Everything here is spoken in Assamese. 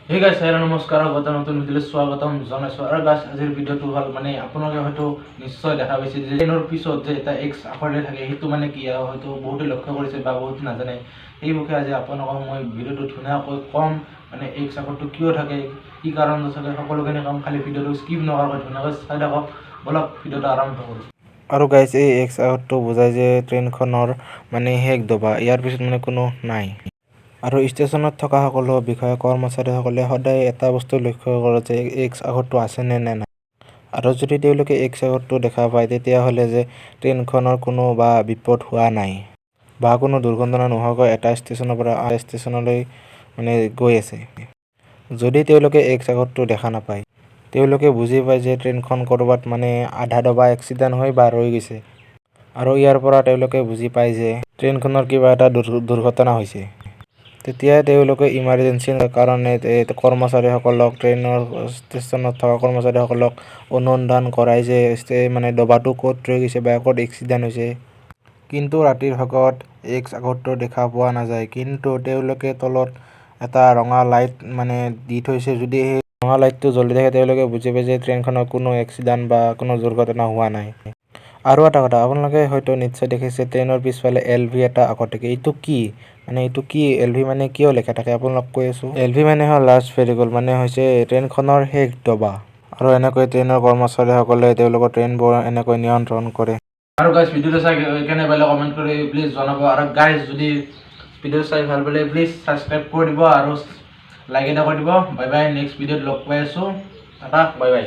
Hey guys, hello নমস্কাৰ গত নতুন ভিডিঅ'লৈ স্বাগতম জনাইছো আৰু গাইস আজিৰ ভিডিঅ'টো হ'ল মানে আপোনালোকে হয়তো নিশ্চয় দেখা পাইছে যে ট্ৰেইনৰ পিছত যে এটা এক্স আখৰে থাকে সেইটো মানে কি হয়তো বহুতে লক্ষ্য কৰিছে বা বহুত নাজানে এই বিষয়ে আজি আপোনালোকক মই ভিডিঅ'টো ধুনীয়াকৈ কম মানে এক্স আখৰটো কিয় থাকে কি কাৰণ থাকে সকলোখিনি কাম খালি ভিডিঅ'টো স্কিপ নকৰাকৈ ধুনীয়াকৈ চাই থাকক বলক ভিডিঅ'টো আৰম্ভ কৰোঁ আৰু গাইস এই এক্স আখৰটো বুজায় যে ট্ৰেইনখনৰ মানে শেষ দবা ইয়াৰ পিছত মানে কোনো নাই আৰু ষ্টেচনত থকা সকলো বিষয়া কৰ্মচাৰীসকলে সদায় এটা বস্তু লক্ষ্য কৰে যে এক্স আখৰটো আছে নে নাই আৰু যদি তেওঁলোকে এক্স আখৰটো দেখা পায় তেতিয়াহ'লে যে ট্ৰেইনখনৰ কোনো বা বিপদ হোৱা নাই বা কোনো দুৰ্ঘটনা নোহোৱাকৈ এটা ষ্টেচনৰ পৰা আন ষ্টেচনলৈ মানে গৈ আছে যদি তেওঁলোকে এক্স আখৰটো দেখা নাপায় তেওঁলোকে বুজি পায় যে ট্ৰেইনখন ক'ৰবাত মানে আধা দবা এক্সিডেণ্ট হৈ বা ৰৈ গৈছে আৰু ইয়াৰ পৰা তেওঁলোকে বুজি পায় যে ট্ৰেইনখনৰ কিবা এটা দুৰ্ঘটনা হৈছে তেতিয়া তেওঁলোকে ইমাৰ্জেন্সিৰ কাৰণে কৰ্মচাৰীসকলক ট্ৰেইনৰ ষ্টেচনত থকা কৰ্মচাৰীসকলক অনুসন্ধান কৰাই যে মানে দবাটো ক'ত ৰৈ গৈছে বা ক'ত এক্সিডেণ্ট হৈছে কিন্তু ৰাতিৰ ভাগত এক্স আখৰটো দেখা পোৱা নাযায় কিন্তু তেওঁলোকে তলত এটা ৰঙা লাইট মানে দি থৈছে যদি সেই ৰঙা লাইটটো জ্বলি থাকে তেওঁলোকে বুজি পায় যে ট্ৰেইনখনৰ কোনো এক্সিডেণ্ট বা কোনো দুৰ্ঘটনা হোৱা নাই আৰু এটা কথা আপোনালোকে হয়তো নিশ্চয় দেখিছে ট্ৰেইনৰ পিছফালে LV এটা আখৰ থাকে এইটো কি মানে এইটো কি LV মানে কিয় লেখা থাকে আপোনালোক কৈ আছো LV মানে হ'ল লাষ্ট ভেৰিয়েবল মানে হৈছে ট্ৰেইনখনৰ শেষ দবা আৰু এনেকৈ ট্ৰেইনৰ কৰ্মচাৰীসকলে তেওঁলোকৰ ট্ৰেইনবোৰ এনেকৈ নিয়ন্ত্ৰণ কৰে আৰু গাইস ভিডিঅ'টো চাই কেনে পালে কমেন্ট কৰি প্লিজ জনাব আৰু গাইস যদি ভিডিঅ' চাই ভাল পালে প্লিজ সাবস্ক্ৰাইব কৰি দিব আৰু লাইক এটা কৰি দিব বাই বাই নেক্সট ভিডিঅ'ত লগ পাই আছো টাটা বাই বাই